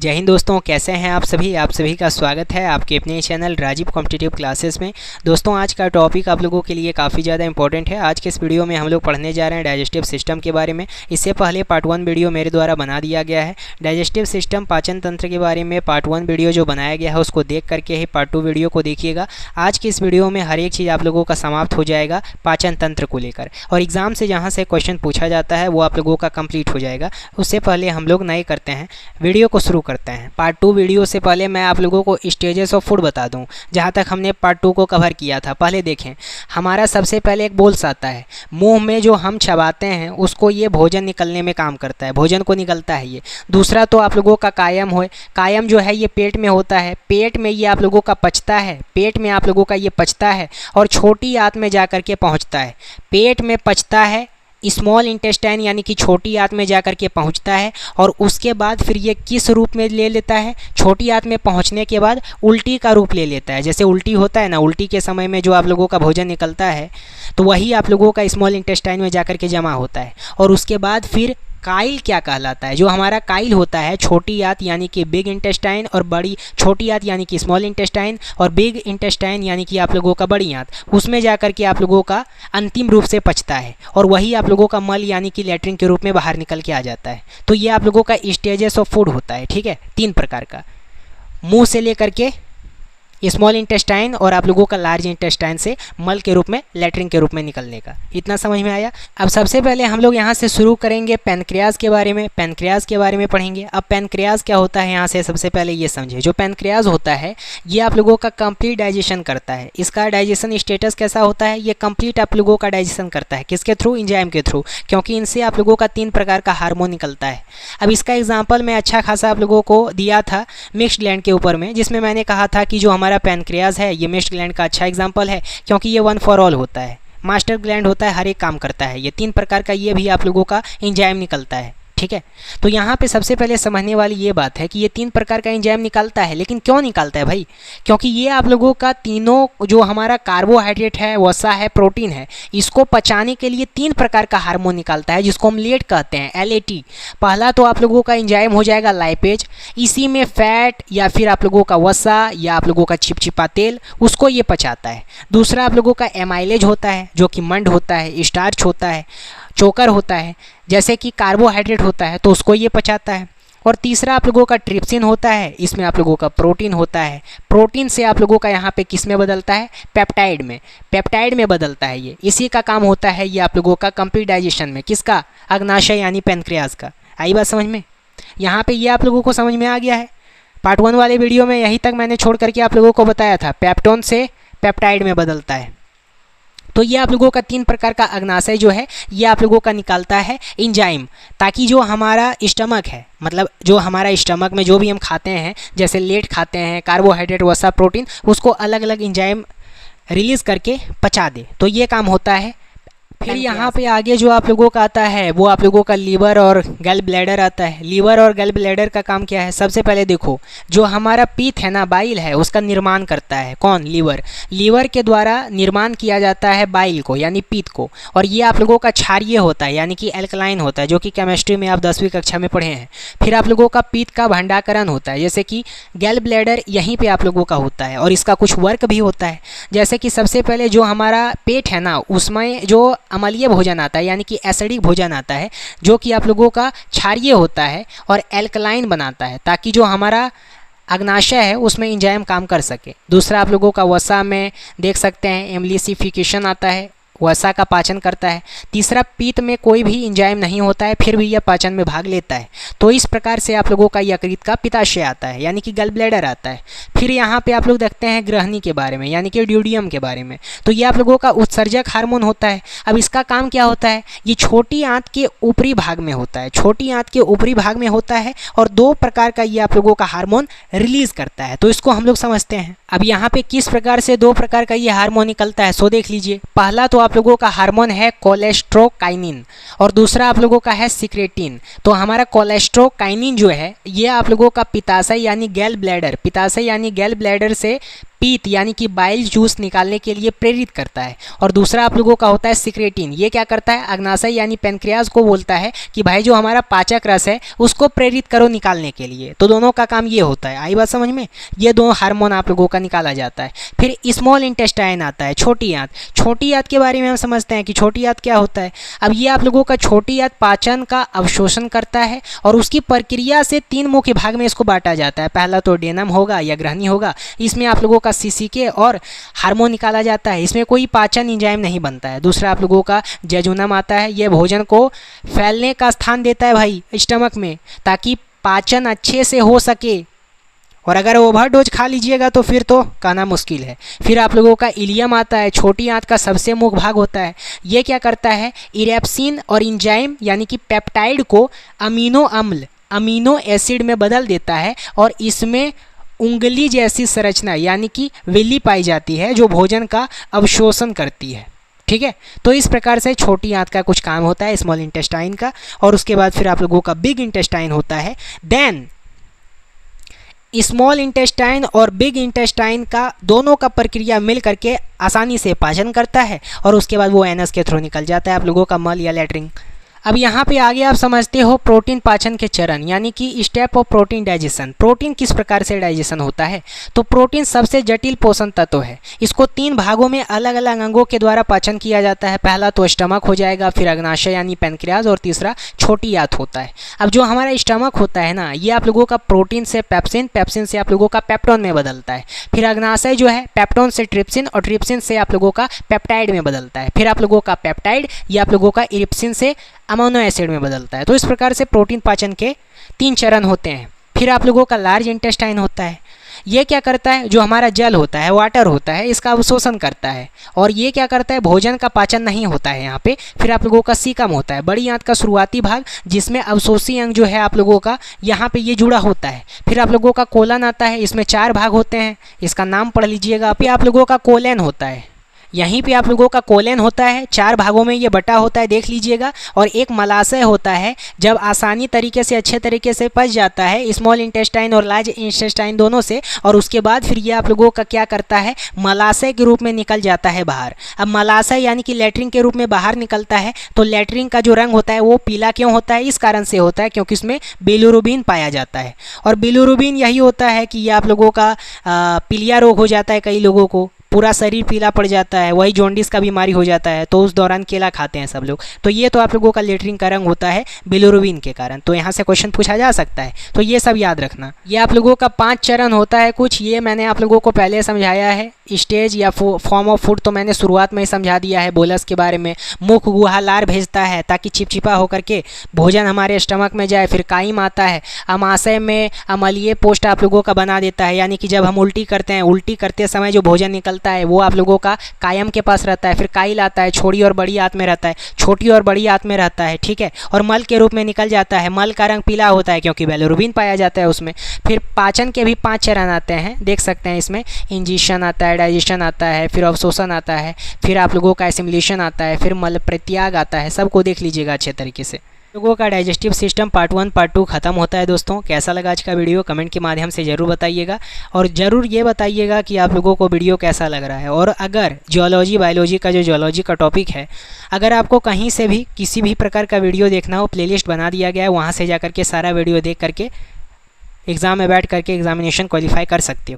जय हिंद दोस्तों, कैसे हैं आप सभी का स्वागत है आपके अपने चैनल राजीव कॉम्पिटिटिव क्लासेस में। दोस्तों आज का टॉपिक आप लोगों के लिए काफ़ी ज़्यादा इंपॉर्टेंट है। आज के इस वीडियो में हम लोग पढ़ने जा रहे हैं डाइजेस्टिव सिस्टम के बारे में। इससे पहले पार्ट 1 वीडियो मेरे द्वारा बना दिया गया है। डाइजेस्टिव सिस्टम पाचन तंत्र के बारे में पार्ट 1 वीडियो जो बनाया गया है उसको देख करके ही पार्ट 2 वीडियो को देखिएगा। आज की इस वीडियो में हर एक चीज़ आप लोगों का समाप्त हो जाएगा पाचन तंत्र को लेकर, और एग्ज़ाम से जहाँ से क्वेश्चन पूछा जाता है वो आप लोगों का कंप्लीट हो जाएगा। उससे पहले हम लोग नए करते हैं, वीडियो को शुरू करते हैं। पार्ट 2 वीडियो से पहले मैं आप लोगों को स्टेजेस ऑफ फूड बता दूं, जहां तक हमने पार्ट 2 को कवर किया था। पहले देखें, हमारा सबसे पहले एक बोल्स आता है, मुंह में जो हम चबाते हैं उसको ये भोजन निकलने में काम करता है, भोजन को निकलता है ये। दूसरा तो आप लोगों का कायम जो है ये पेट में होता है, पेट में ये आप लोगों का पचता है, पेट में आप लोगों का ये पचता है और छोटी आंत में जा कर के पहुँचता है। पेट में पचता है, स्मॉल इंटेस्टाइन यानी कि छोटी आंत में जाकर के पहुंचता है, और उसके बाद फिर ये किस रूप में ले लेता है, छोटी आंत में पहुंचने के बाद उल्टी का रूप ले लेता है। जैसे उल्टी होता है ना, उल्टी के समय में जो आप लोगों का भोजन निकलता है तो वही आप लोगों का स्मॉल इंटेस्टाइन में जाकर के जमा होता है। और उसके बाद फिर काइल क्या कहलाता है, जो हमारा काइल होता है, छोटी आंत यानी कि बिग इंटेस्टाइन और बड़ी छोटी आंत यानी कि स्मॉल इंटेस्टाइन, और बिग इंटेस्टाइन यानी कि आप लोगों का बड़ी आंत, उसमें जाकर के आप लोगों का अंतिम रूप से पचता है और वही आप लोगों का मल यानी कि लैट्रिन के रूप में बाहर निकल के आ जाता है। तो ये आप लोगों का स्टेजेस ऑफ फूड होता है, ठीक है, 3 प्रकार का, मुंह से लेकर के स्मॉल इंटेस्टाइन और आप लोगों का लार्ज इंटेस्टाइन से मल के रूप में, लैट्रिन के रूप में निकलने का। इतना समझ में आया। अब सबसे पहले हम लोग यहाँ से शुरू करेंगे पैनक्रियाज के बारे में, पैनक्रियाज के बारे में पढ़ेंगे। अब पैनक्रियाज क्या होता है, यहाँ से सबसे पहले ये समझे, जो पैनक्रियाज होता है ये आप लोगों का कंप्लीट डाइजेशन करता है। इसका डाइजेशन स्टेटस कैसा होता है, ये कंप्लीट आप लोगों का डाइजेशन करता है। किसके थ्रू? एंजाइम के थ्रू, क्योंकि इनसे आप लोगों का 3 प्रकार का हार्मोन निकलता है। अब इसका एग्जाम्पल मैं अच्छा खासा आप लोगों को दिया था मिक्स्ड ग्लैंड के ऊपर में, जिसमें मैंने कहा था कि जो हमारा पैनक्रियाज है ये मिक्स्ड ग्लैंड का अच्छा एग्जांपल है, क्योंकि ये 1 फॉर ऑल होता है, मास्टर ग्लैंड होता है, हर एक काम करता है। ये 3 प्रकार का ये भी आप लोगों का एंजाइम निकलता है, ठीक है। तो यहाँ पे सबसे पहले समझने वाली ये बात है कि ये 3 प्रकार का एंजाइम निकालता है, लेकिन क्यों निकालता है भाई? क्योंकि ये आप लोगों का तीनों, जो हमारा कार्बोहाइड्रेट है, वसा है, प्रोटीन है, इसको पचाने के लिए 3 प्रकार का हार्मोन निकालता है, जिसको हम लेट कहते हैं, LAT। पहला तो आप लोगों का एंजाइम हो जाएगा लाइपेज, इसी में फैट या फिर आप लोगों का वसा या आप लोगों का चिपचिपा तेल, उसको ये पचाता है। दूसरा आप लोगों का एमाइलेज होता है, जो कि मंड होता है, स्टार्च होता है, चोकर होता है, जैसे कि कार्बोहाइड्रेट होता है तो उसको ये पचाता है। और तीसरा आप लोगों का ट्रिप्सिन होता है, इसमें आप लोगों का प्रोटीन होता है, प्रोटीन से आप लोगों का यहाँ पे किस में बदलता है, पेप्टाइड में, पेप्टाइड में बदलता है। ये इसी का काम होता है ये आप लोगों का कंप्लीट डाइजेशन में, किसका? अग्नाशय यानी पैनक्रियाज का। आई बात समझ में? यहाँ पे ये आप लोगों को समझ में आ गया है। पार्ट 1 वाले वीडियो में यहीं तक मैंने छोड़ करके आप लोगों को बताया था, पेप्टोन से पेप्टाइड में बदलता है। तो ये आप लोगों का 3 प्रकार का अग्नाशय जो है ये आप लोगों का निकालता है एंजाइम, ताकि जो हमारा स्टमक है, मतलब जो हमारा स्टमक में जो भी हम खाते हैं, जैसे लेट खाते हैं, कार्बोहाइड्रेट, वसा, प्रोटीन, उसको अलग अलग एंजाइम रिलीज़ करके पचा दे। तो ये काम होता है। फिर यहाँ पे आगे जो आप लोगों का आता है वो आप लोगों का लीवर और गैल ब्लैडर आता है। लीवर और गैल ब्लैडर का काम क्या है? सबसे पहले देखो, जो हमारा पीत है ना, बाइल है, उसका निर्माण करता है कौन? लीवर। लीवर के द्वारा निर्माण किया जाता है बाइल को, यानी पीत को, और ये आप लोगों का क्षारीय होता है, यानी कि एल्कलाइन होता है, जो कि केमिस्ट्री में आप 10वीं कक्षा में पढ़े हैं। फिर आप लोगों का पीत का भंडारण होता है, जैसे कि गैल ब्लैडर यहीं पर आप लोगों का होता है, और इसका कुछ वर्क भी होता है। जैसे कि सबसे पहले जो हमारा पेट है ना, उसमें जो अम्लीय भोजन आता है, यानी कि एसिडिक भोजन आता है, जो कि आप लोगों का क्षारीय होता है और एल्कलाइन बनाता है, ताकि जो हमारा अग्नाशय है उसमें एंजाइम काम कर सके। दूसरा आप लोगों का वसा में देख सकते हैं एम्लिसिफिकेशन आता है, वसा का पाचन करता है। तीसरा, पीत में कोई भी एंजाइम नहीं होता है, फिर भी यह पाचन में भाग लेता है। तो इस प्रकार से आप लोगों का यकृत का पित्ताशय आता है, यानी कि गल ब्लैडर आता है। फिर यहाँ पे आप लोग देखते हैं ग्रहणी के बारे में, यानी कि ड्यूडियम के बारे में। तो ये आप लोगों का उत्सर्जक हार्मोन होता है। अब इसका काम क्या होता है? ये छोटी आंत के ऊपरी भाग में होता है, छोटी आंत के ऊपरी भाग में होता है, और 2 प्रकार का ये आप लोगों का हार्मोन रिलीज करता है। तो इसको हम लोग समझते हैं। अब यहाँ पे किस प्रकार से 2 प्रकार का ये हार्मोन निकलता है, सो देख लीजिए। पहला तो आप लोगों का हार्मोन है कोलेस्ट्रोकाइनिन, और दूसरा आप लोगों का है सिक्रेटिन। तो हमारा कोलेस्ट्रोकाइनिन जो है ये आप लोगों का पित्ताशय यानी गैल ब्लैडर, पित्ताशय यानी गैल ब्लैडर से पीत यानी कि बाइल जूस निकालने के लिए प्रेरित करता है। और दूसरा आप लोगों का होता है सिक्रेटिन। ये क्या करता है, अग्नाशय यानी पेनक्रियाज को बोलता है कि भाई जो हमारा पाचक रस है उसको प्रेरित करो निकालने के लिए। तो दोनों का काम ये होता है। आई बात समझ में? ये दोनों हार्मोन आप लोगों का निकाला जाता है। फिर स्मॉल इंटेस्टाइन आता है, छोटी आंत। छोटी आंत के बारे में हम समझते हैं कि छोटी आंत क्या होता है। अब ये आप लोगों का छोटी आंत पाचन का अवशोषण करता है और उसकी प्रक्रिया से 3 मुख्य भाग में इसको बांटा जाता है। पहला तो डेनम होगा या ग्रहणी होगा, इसमें आप लोगों का सीसीके और हार्मोन निकाला जाता है, इसमें कोई पाचन एंजाइम नहीं बनता है। दूसरा आप लोगों का जेजुनम आता है, यह भोजन को फैलने का स्थान देता है भाई स्टमक में, ताकि पाचन अच्छे से हो सके। और अगर ओवरडोज खा लीजिएगा तो फिर तो कहना मुश्किल है। फिर आप लोगों का इलियम आता है, छोटी आंत का सबसे मुख्य भाग होता है। ये क्या करता है, इरेप्सिन और इंजाइम यानी कि पेप्टाइड को अमीनो अम्ल अमीनो एसिड में बदल देता है और इसमें उंगली जैसी संरचना यानी कि विली पाई जाती है जो भोजन का अवशोषण करती है। ठीक है, तो इस प्रकार से छोटी आंत का कुछ काम होता है, स्मॉल इंटेस्टाइन का। और उसके बाद फिर आप लोगों का बिग इंटेस्टाइन होता है। देन स्मॉल इंटेस्टाइन और बिग इंटेस्टाइन का दोनों का प्रक्रिया मिल करके आसानी से पाचन करता है और उसके बाद वो एनस के थ्रू निकल जाता है आप लोगों का मल या लैट्रिन। अब यहाँ पे आगे आप समझते हो प्रोटीन पाचन के चरण यानी कि step of protein digestion. Protein किस प्रकार से डाइजेशन होता है, तो प्रोटीन सबसे जटिल पोषण तत्व है। इसको 3 भागों में अलग अलग अंगों के द्वारा पाचन किया जाता है। पहला तो स्टमक हो जाएगा, फिर अग्नाशय यानी पेनक्रियाज, और तीसरा छोटी आंत होता है। अब जो हमारा स्टमक होता है ना, ये आप लोगों का प्रोटीन से पेप्सिन, पेप्सिन से आप लोगों का पेप्टोन में बदलता है। फिर अग्नाशय जो है पेप्टोन से ट्रिप्सिन और ट्रिप्सिन से आप लोगों का पेप्टाइड में बदलता है। फिर आप लोगों का पेप्टाइड या आप लोगों का इरिप्सिन से अमीनो एसिड में बदलता है। तो इस प्रकार से प्रोटीन पाचन के 3 चरण होते हैं। फिर आप लोगों का लार्ज इंटेस्टाइन होता है। ये क्या करता है, जो हमारा जल होता है, वाटर होता है, इसका अवशोषण करता है। और ये क्या करता है, भोजन का पाचन नहीं होता है यहाँ पे। फिर आप लोगों का सीकम होता है, बड़ी आंत का शुरुआती भाग, जिसमें अवशोषी अंग जो है आप लोगों का यहाँ पे ये जुड़ा होता है। फिर आप लोगों का कोलन आता है, इसमें 4 भाग होते हैं, इसका नाम पढ़ लीजिएगा। फिर आप लोगों का कोलेन होता है, यहीं पे आप लोगों का कोलेन होता है, 4 भागों में ये बटा होता है, देख लीजिएगा। और एक मलाशय होता है, जब आसानी तरीके से अच्छे तरीके से पच जाता है स्मॉल इंटेस्टाइन और लार्ज इंटेस्टाइन दोनों से, और उसके बाद फिर ये आप लोगों का क्या करता है, मलाशय के रूप में निकल जाता है बाहर। अब मलाशय यानी कि लैट्रिन के रूप में बाहर निकलता है, तो लैट्रिन का जो रंग होता है वो पीला क्यों होता है, इस कारण से होता है क्योंकि इसमें बिलिरुबिन पाया जाता है। और बिलिरुबिन यही होता है कि ये आप लोगों का पीलिया रोग हो जाता है, कई लोगों को पूरा शरीर पीला पड़ जाता है, वही जॉन्डिस का बीमारी हो जाता है, तो उस दौरान केला खाते हैं सब लोग। तो ये तो आप लोगों का लेटरिन का रंग होता है बिलिरुबिन के कारण। तो यहाँ से क्वेश्चन पूछा जा सकता है, तो ये सब याद रखना। ये आप लोगों का 5 चरण होता है कुछ, ये मैंने आप लोगों को पहले समझाया है। स्टेज या फॉर्म ऑफ फूड तो मैंने शुरुआत में ही समझा दिया है, बोलस के बारे में। मुख गुहा लार भेजता है ताकि चिपचिपा होकर के भोजन हमारे स्टमक में जाए। फिर काइम आता है, अमाशय में अम्लीय पोस्ट आप लोगों का बना देता है, यानी कि जब हम उल्टी करते हैं, उल्टी करते समय जो भोजन निकलता है वो आप लोगों का कायम के पास रहता है। फिर काइल आता है, छोटी और बड़ी आंत में रहता है, छोटी और बड़ी आंत में रहता है, ठीक है। और मल के रूप में निकल जाता है, मल का रंग पीला होता है क्योंकि बिलिरुबिन पाया जाता है उसमें। फिर पाचन के भी 5 चरण आते हैं, देख सकते हैं इसमें। इंजेशन आता है, डाइजेशन आता है, फिर अवशोषण आता है, फिर आप लोगों का एसिमिलेशन आता है, फिर मल प्रत्याग आता है। सबको देख लीजिएगा अच्छे तरीके से। लोगों का डाइजेस्टिव सिस्टम पार्ट 1 पार्ट 2 खत्म होता है। दोस्तों कैसा लगा आज का वीडियो, कमेंट के माध्यम से ज़रूर बताइएगा। और ज़रूर ये बताइएगा कि आप लोगों को वीडियो कैसा लग रहा है। और अगर जियोलॉजी बायोलॉजी का जो जियोलॉजी का टॉपिक है, अगर आपको कहीं से भी किसी भी प्रकार का वीडियो देखना हो, प्लेलिस्ट बना दिया गया है, वहाँ से जा करके सारा वीडियो देख करके एग्ज़ाम में बैठ करके एग्जामिनेशन क्वालिफाई कर सकते हो।